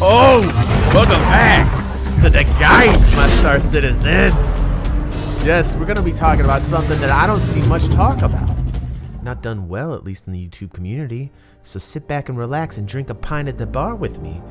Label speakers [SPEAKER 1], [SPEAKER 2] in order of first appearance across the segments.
[SPEAKER 1] Oh, welcome back to the Gaimerz, my star citizens. Yes, we're gonna be talking about something that I don't see much talk about. Not done well, at least in the YouTube community. So sit back and relax and drink a pint at the bar with me.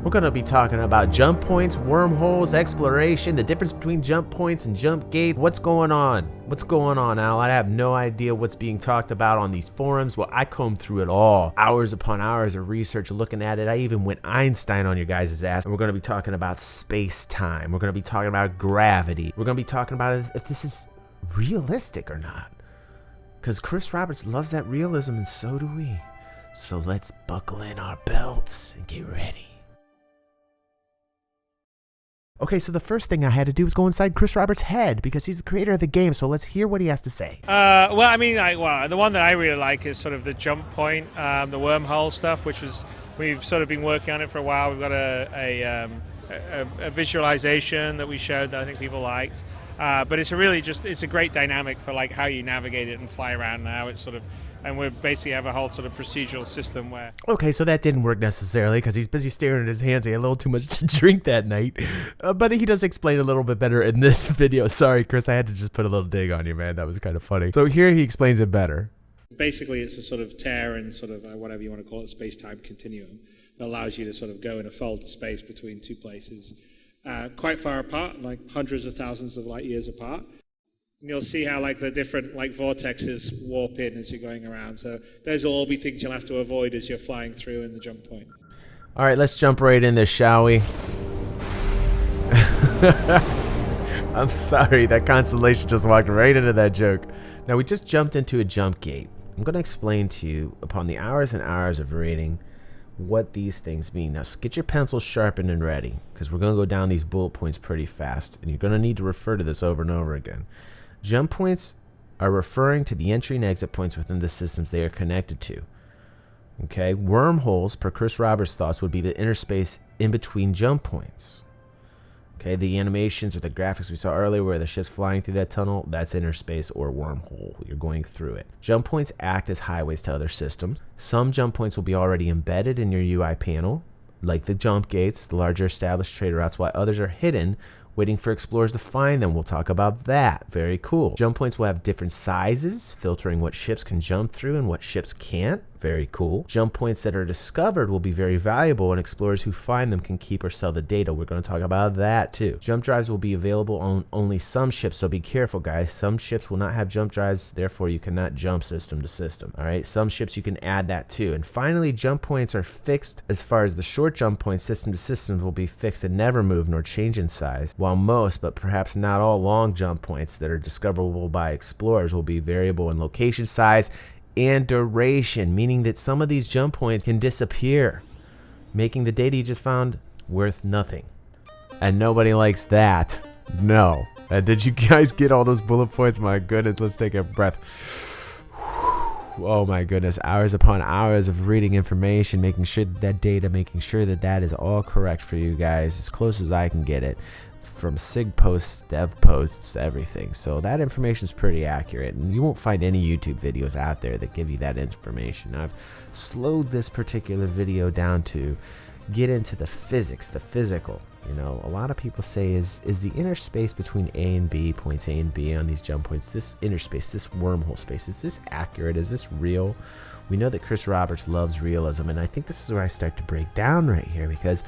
[SPEAKER 1] We're gonna be talking about jump points, wormholes, exploration, the difference between jump points and jump gates. What's going on? What's going on, Al? I have no idea what's being talked about on these forums. Well, I combed through it all. Hours upon hours of research looking at it. I even went Einstein on your guys' ass. And we're gonna be talking about space-time. We're gonna be talking about gravity. We're gonna be talking about if this is realistic or not. Because Chris Roberts loves that realism, and so do we. So let's buckle in our belts and get ready. Okay, so the first thing I had to do was go inside Chris Roberts' head because he's the creator of the game. So let's hear what he has to say.
[SPEAKER 2] Well, I mean, the one that I really like is sort of the jump point, the wormhole stuff, which was we've sort of been working on it for a while. We've got a visualization that we showed that I think people liked, but it's a great dynamic for like how you navigate it and fly around now. It's sort of. And we basically have a whole sort of procedural system where...
[SPEAKER 1] Okay, so that didn't work necessarily because he's busy staring at his hands. He had a little too much to drink that night. But he does explain a little bit better in this video. Sorry, Chris, I had to just put a little dig on you, man. That was kind of funny. So here he explains it better.
[SPEAKER 2] Basically, it's a sort of tear in sort of whatever you want to call it, space-time continuum that allows you to sort of go in a fold space between two places quite far apart, like hundreds of thousands of light years apart. And you'll see how like the different like vortexes warp in as you're going around. So those will all be things you'll have to avoid as you're flying through in the jump point.
[SPEAKER 1] All right, let's jump right in there, shall we? I'm sorry, that constellation just walked right into that joke. Now we just jumped into a jump gate. I'm going to explain to you upon the hours and hours of reading what these things mean. Now, so get your pencils sharpened and ready because we're going to go down these bullet points pretty fast, and you're going to need to refer to this over and over again. Jump points are referring to the entry and exit points within the systems they are connected to. Okay, wormholes, per Chris Roberts' thoughts, would be the inner space in between jump points. Okay, the animations or the graphics we saw earlier where the ship's flying through that tunnel, that's inner space or wormhole. You're going through it. Jump points act as highways to other systems. Some jump points will be already embedded in your UI panel, like the jump gates, the larger established trade routes, while others are hidden, waiting for explorers to find them. We'll talk about that. Very cool. Jump points will have different sizes, filtering what ships can jump through and what ships can't. Very cool. Jump points that are discovered will be very valuable, and explorers who find them can keep or sell the data. We're going to talk about that too. Jump drives will be available on only some ships, so be careful, guys. Some ships will not have jump drives, therefore you cannot jump system to system. All right, some ships you can add that too. And finally, jump points are fixed. As far as the short jump points, system to systems will be fixed and never move nor change in size, while most, but perhaps not all, long jump points that are discoverable by explorers will be variable in location, size, and duration, meaning that some of these jump points can disappear, making the data you just found worth nothing. And nobody likes that. No. Did you guys get all those bullet points? My goodness, let's take a breath. Oh my goodness, hours upon hours of reading information, making sure that data, making sure that that is all correct for you guys, as close as I can get it. From SIG posts, dev posts, everything. So that information is pretty accurate, and you won't find any YouTube videos out there that give you that information. Now, I've slowed this particular video down to get into the physics, the physical. You know, a lot of people say, is the inner space between A and B, points A and B on these jump points, this inner space, this wormhole space, is this accurate? Is this real? We know that Chris Roberts loves realism, and I think this is where I start to break down right here, because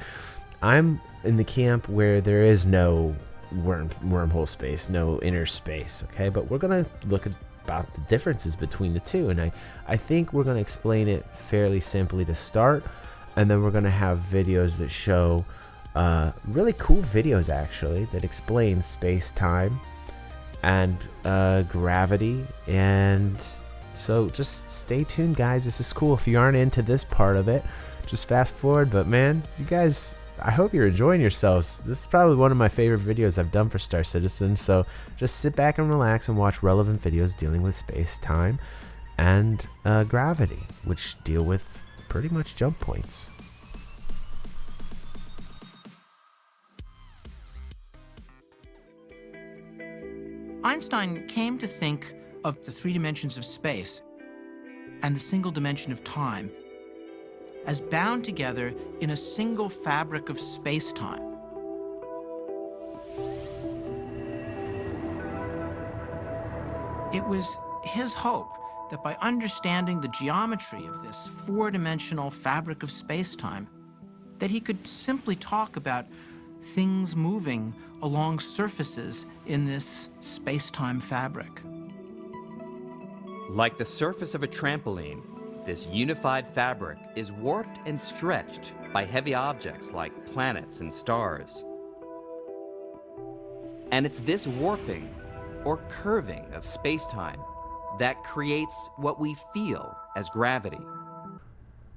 [SPEAKER 1] I'm in the camp where there is no wormhole space, no inner space, okay? But we're going to look at about the differences between the two, and I think we're going to explain it fairly simply to start, and then we're going to have videos that show really cool videos, actually, that explain space-time and gravity. And so just stay tuned, guys. This is cool. If you aren't into this part of it, just fast forward. But man, you guys, I hope you're enjoying yourselves. This is probably one of my favorite videos I've done for Star Citizen. So just sit back and relax and watch relevant videos dealing with space-time and gravity, which deal with pretty much jump points.
[SPEAKER 3] Einstein came to think of the three dimensions of space and the single dimension of time as bound together in a single fabric of space-time. It was his hope that by understanding the geometry of this four-dimensional fabric of space-time, that he could simply talk about things moving along surfaces in this space-time fabric.
[SPEAKER 4] Like the surface of a trampoline, this unified fabric is warped and stretched by heavy objects like planets and stars. And it's this warping or curving of space-time that creates what we feel as gravity.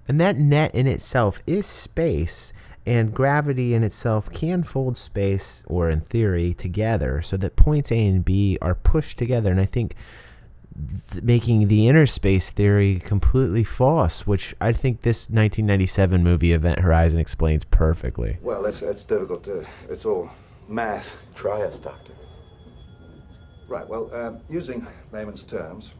[SPEAKER 1] And that net in itself is space, and gravity in itself can fold space, or in theory, together so that points A and B are pushed together. And I think making the inner space theory completely false, which I think this 1997 movie Event Horizon explains perfectly.
[SPEAKER 5] Well, it's difficult to... It's all math.
[SPEAKER 6] Try us, Doctor.
[SPEAKER 5] Right, well, using layman's terms,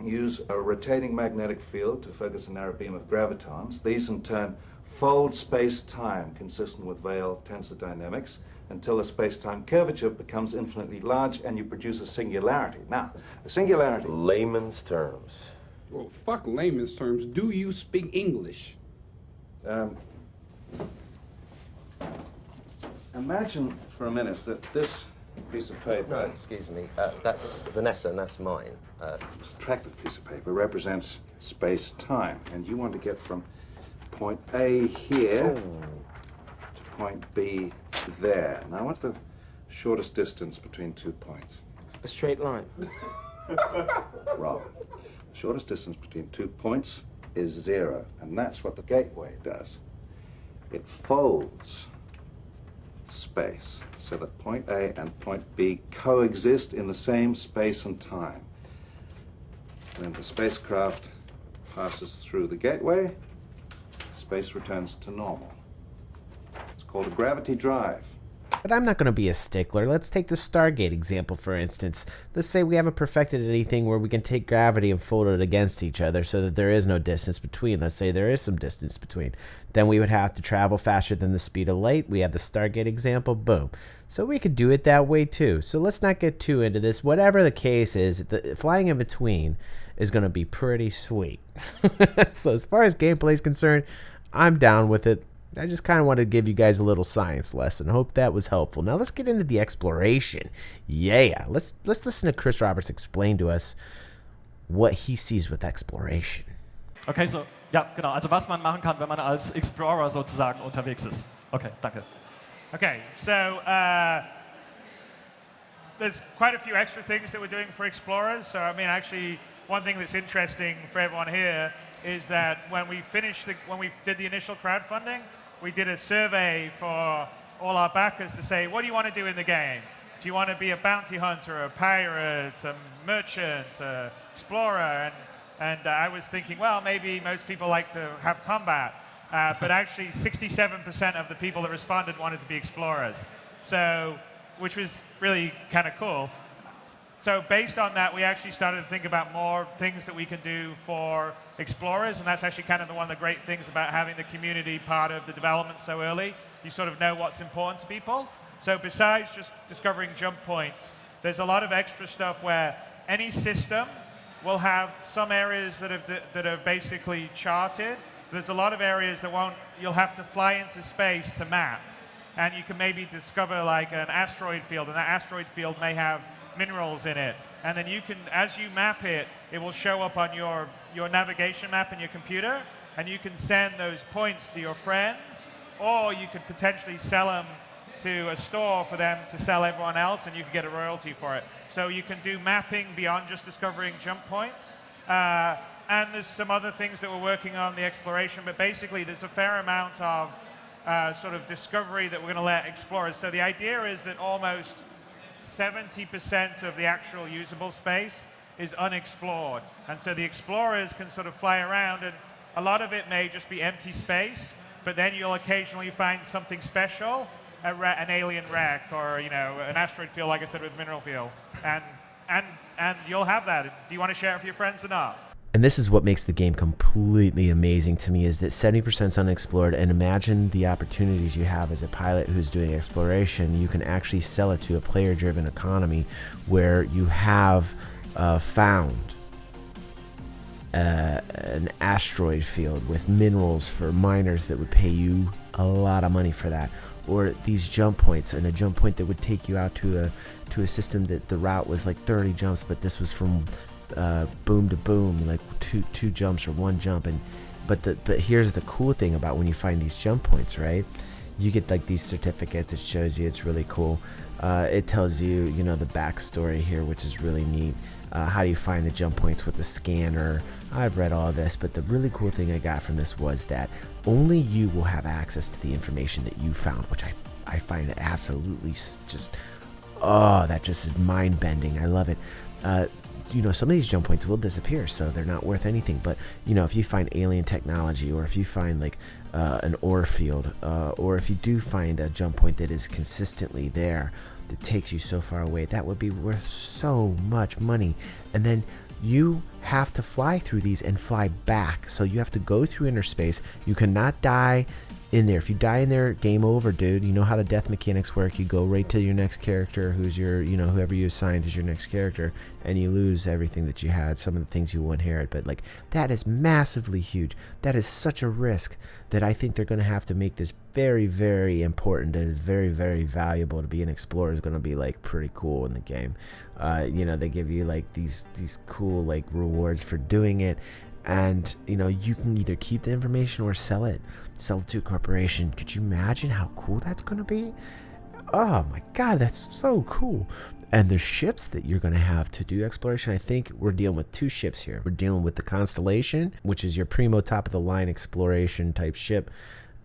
[SPEAKER 5] use a rotating magnetic field to focus a narrow beam of gravitons. These, in turn, fold space-time consistent with Weyl tensor dynamics until the space-time curvature becomes infinitely large and you produce a singularity. Now, the singularity...
[SPEAKER 6] Layman's terms.
[SPEAKER 7] Well, fuck layman's terms. Do you speak English?
[SPEAKER 5] Imagine for a minute that this piece of paper...
[SPEAKER 6] No, excuse me. That's Vanessa and that's mine.
[SPEAKER 5] Attractive piece of paper represents space-time, and you want to get from point A here to point B there. Now, what's the shortest distance between 2 points?
[SPEAKER 6] A straight line.
[SPEAKER 5] Wrong. The shortest distance between 2 points is 0, and that's what the gateway does. It folds space so that point A and point B coexist in the same space and time. When the spacecraft passes through the gateway, space returns to normal. It's called a gravity drive.
[SPEAKER 1] But I'm not going to be a stickler. Let's take the Stargate example, for instance. Let's say we haven't perfected anything where we can take gravity and fold it against each other so that there is no distance between. Let's say there is some distance between. Then we would have to travel faster than the speed of light. We have the Stargate example. Boom. So we could do it that way too. So let's not get too into this. Whatever the case is, the flying in between is going to be pretty sweet. So as far as gameplay is concerned, I'm down with it. I just kind of wanted to give you guys a little science lesson. Hope that was helpful. Now let's get into the exploration. Yeah, let's listen to Chris Roberts explain to us what he sees with exploration.
[SPEAKER 8] Okay, so, ja, genau. Also was man machen kann, wenn man als Explorer sozusagen unterwegs ist. Okay, danke.
[SPEAKER 2] Okay, so there's quite a few extra things that we're doing for explorers. So, I mean, actually, one thing that's interesting for everyone here is that when we did the initial crowdfunding, we did a survey for all our backers to say, what do you want to do in the game? Do you want to be a bounty hunter, a pirate, a merchant, a explorer? And I was thinking, well, maybe most people like to have combat. But actually, 67% of the people that responded wanted to be explorers, so which was really kind of cool. So based on that, we actually started to think about more things that we can do for explorers, and that's actually kind of one of the great things about having the community part of the development so early. You sort of know what's important to people. So besides just discovering jump points, there's a lot of extra stuff where any system will have some areas that are basically charted. There's a lot of areas that you'll have to fly into space to map. And you can maybe discover like an asteroid field, and that asteroid field may have minerals in it. And then you can, as you map it, it will show up on your navigation map in your computer, and you can send those points to your friends, or you could potentially sell them to a store for them to sell everyone else, and you can get a royalty for it. So you can do mapping beyond just discovering jump points. And there's some other things that we're working on, the exploration, but basically there's a fair amount of sort of discovery that we're going to let explorers. So the idea is that almost 70% of the actual usable space is unexplored. And so the explorers can sort of fly around, and a lot of it may just be empty space, but then you'll occasionally find something special, an alien wreck, or an asteroid field, like I said, with mineral field. And you'll have that. Do you want to share it with your friends or not?
[SPEAKER 1] And this is what makes the game completely amazing to me, is that 70% is unexplored, and imagine the opportunities you have as a pilot who's doing exploration. You can actually sell it to a player-driven economy where you have found an asteroid field with minerals for miners that would pay you a lot of money for that, or these jump points, and a jump point that would take you out to a system that the route was like 30 jumps, but this was from boom to boom, like two jumps or one jump. But here's the cool thing about when you find these jump points, right? You get like these certificates. It shows you, it's really cool. It tells you, you know, the backstory here, which is really neat. How do you find the jump points with the scanner? I've read all of this, but the really cool thing I got from this was that only you will have access to the information that you found, which I find absolutely just, oh, that just is mind-bending. I love it. You know, some of these jump points will disappear, so they're not worth anything. But, you know, if you find alien technology, or if you find like an ore field, or if you do find a jump point that is consistently there, that takes you so far away, that would be worth so much money. And then you have to fly through these and fly back. So you have to go through inner space. You cannot die in there. If you die in there, game over, dude. You know how the death mechanics work. You go right to your next character, who's your, you know, whoever you assigned as your next character, and you lose everything that you had, some of the things you will inherit. But like, that is massively huge. That is such a risk that I think they're going to have to make this very, very important. It is very, very valuable to be an explorer. Is going to be like pretty cool in the game. You know, they give you like these cool like rewards for doing it. And, you know, you can either keep the information or sell it to a corporation. Could you imagine how cool that's going to be? Oh my God, that's so cool. And the ships that you're going to have to do exploration, I think we're dealing with two ships here. We're dealing with the Constellation, which is your primo top of the line exploration type ship,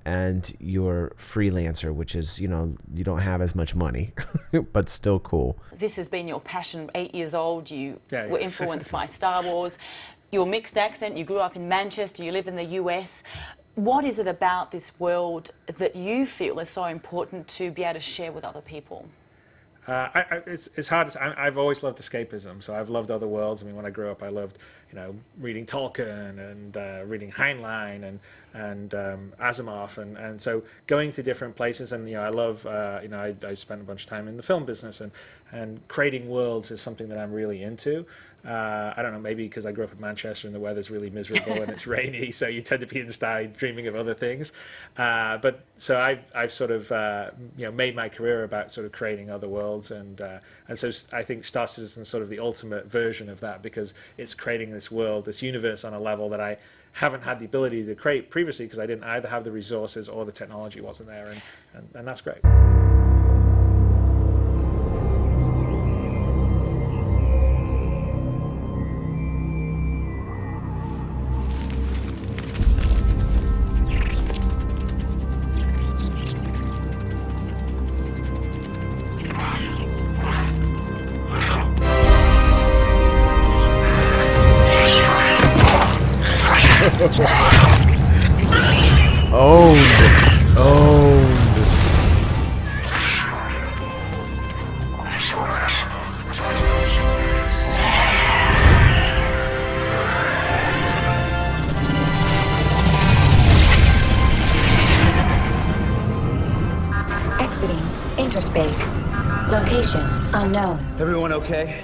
[SPEAKER 1] and your Freelancer, which is, you know, you don't have as much money, but still cool.
[SPEAKER 9] This has been your passion. 8 years old, you were influenced by Star Wars. Your mixed accent, you grew up in Manchester, you live in the US. What is it about this world that you feel is so important to be able to share with other people?
[SPEAKER 2] It's hard. I've always loved escapism, so I've loved other worlds. I mean, when I grew up, I loved, you know, reading Tolkien and reading Heinlein and Asimov, and so going to different places. And you know, I love, you know, I spent a bunch of time in the film business, and creating worlds is something that I'm really into. I don't know, maybe because I grew up in Manchester and the weather's really miserable and it's rainy, so you tend to be inside dreaming of other things. But so I've sort of you know, made my career about sort of creating other worlds, and so I think Star Citizen is sort of the ultimate version of that, because it's creating this world, this universe on a level that I haven't had the ability to create previously, because I didn't either have the resources or the technology wasn't there, and that's great.
[SPEAKER 10] Exiting interspace. Location unknown.
[SPEAKER 6] Everyone okay?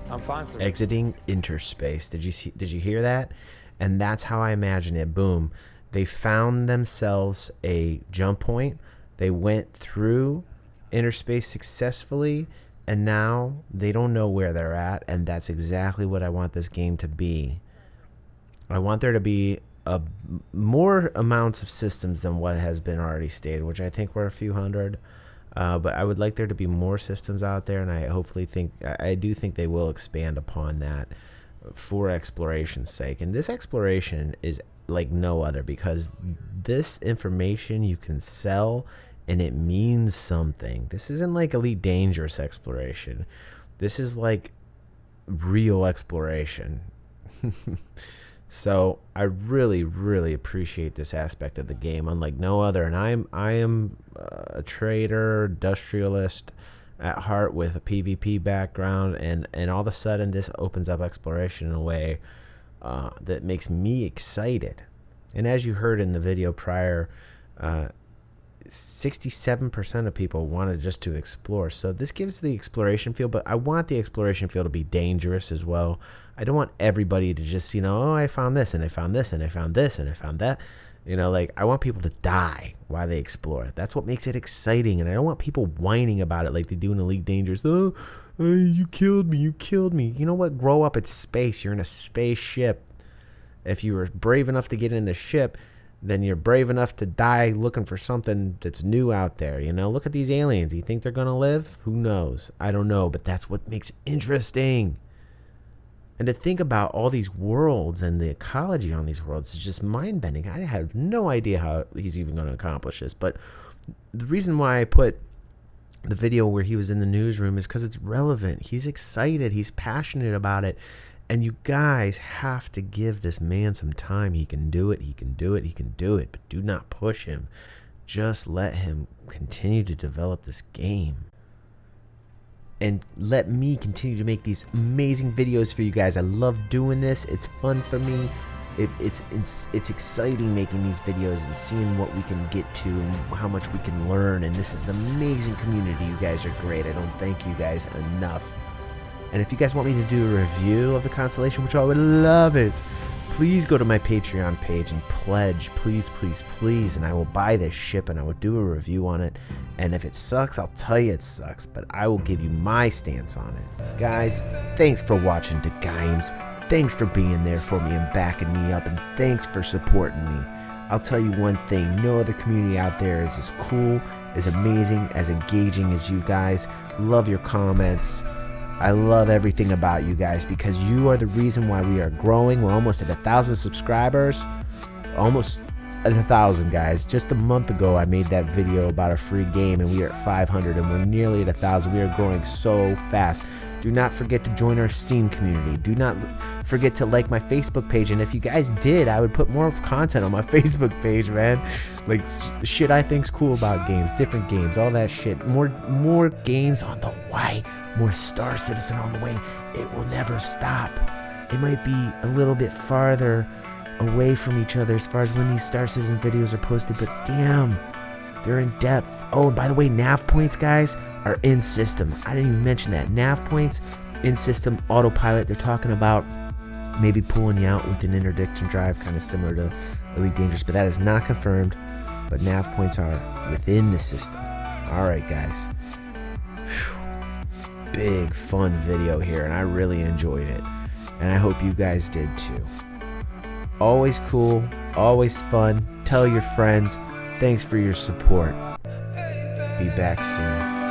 [SPEAKER 6] I'm fine, sir.
[SPEAKER 1] Exiting interspace. Did you hear that? And that's how I imagine it. Boom. They found themselves a jump point. They went through interspace successfully, and now they don't know where they're at, and that's exactly what I want this game to be. I want there to be more amounts of systems than what has been already stated, which I think were a few hundred. But I would like there to be more systems out there, and I do think they will expand upon that for exploration's sake. And this exploration is like no other, because this information you can sell and it means something. This isn't like Elite Dangerous exploration. This is like real exploration. So I really, really appreciate this aspect of the game, unlike no other. And I am a trader, industrialist at heart with a PvP background, and all of a sudden this opens up exploration in a way that makes me excited. And as you heard in the video prior, 67% of people wanted just to explore. So this gives the exploration feel, but I want the exploration feel to be dangerous as well. I don't want everybody to just, oh, I found this and I found this and I found this and I found that. Like, I want people to die while they explore. That's what makes it exciting. And I don't want people whining about it like they do in Elite Dangerous. Oh, you killed me. You killed me. You know what? Grow up. It's space. You're in a spaceship. If you were brave enough to get in the ship, then you're brave enough to die looking for something that's new out there. Look at these aliens. You think they're going to live? Who knows? I don't know. But that's what makes it interesting. And to think about all these worlds and the ecology on these worlds is just mind-bending. I have no idea how he's even going to accomplish this. But the reason why I put the video where he was in the newsroom is because it's relevant. He's excited. He's passionate about it. And you guys have to give this man some time. He can do it. He can do it. He can do it. But do not push him. Just let him continue to develop this game. And let me continue to make these amazing videos for you guys. I love doing this. It's fun for me. It's exciting making these videos and seeing what we can get to and how much we can learn. And this is an amazing community. You guys are great. I don't thank you guys enough. And if you guys want me to do a review of the Constellation, which I would love it, please go to my Patreon page and pledge, please, please, please, and I will buy this ship and I will do a review on it. And if it sucks, I'll tell you it sucks, but I will give you my stance on it. Guys, thanks for watching DaGaimez. Thanks for being there for me and backing me up, and thanks for supporting me. I'll tell you one thing, no other community out there is as cool, as amazing, as engaging as you guys. Love your comments. I love everything about you guys because you are the reason why we are growing. We're almost at 1,000 subscribers. Almost at 1,000, guys. Just a month ago, I made that video about a free game, and we are at 500, and we're nearly at 1,000. We are growing so fast. Do not forget to join our Steam community. Do not forget to like my Facebook page. And if you guys did, I would put more content on my Facebook page, man. Like shit I think's cool about games, different games, all that shit. More games on the way. More Star Citizen on the way. It will never stop. It might be a little bit farther away from each other as far as when these Star Citizen videos are posted, but damn, they're in depth. Oh, and by the way, nav points, guys, are in system. I didn't even mention that. Nav points in system, autopilot. They're talking about maybe pulling you out with an interdiction drive, kind of similar to Elite Dangerous, but that is not confirmed. But nav points are within the system. All right, guys. Big fun video here, and I really enjoyed it, and I hope you guys did too. Always cool, always fun. Tell your friends. Thanks for your support. Be back soon.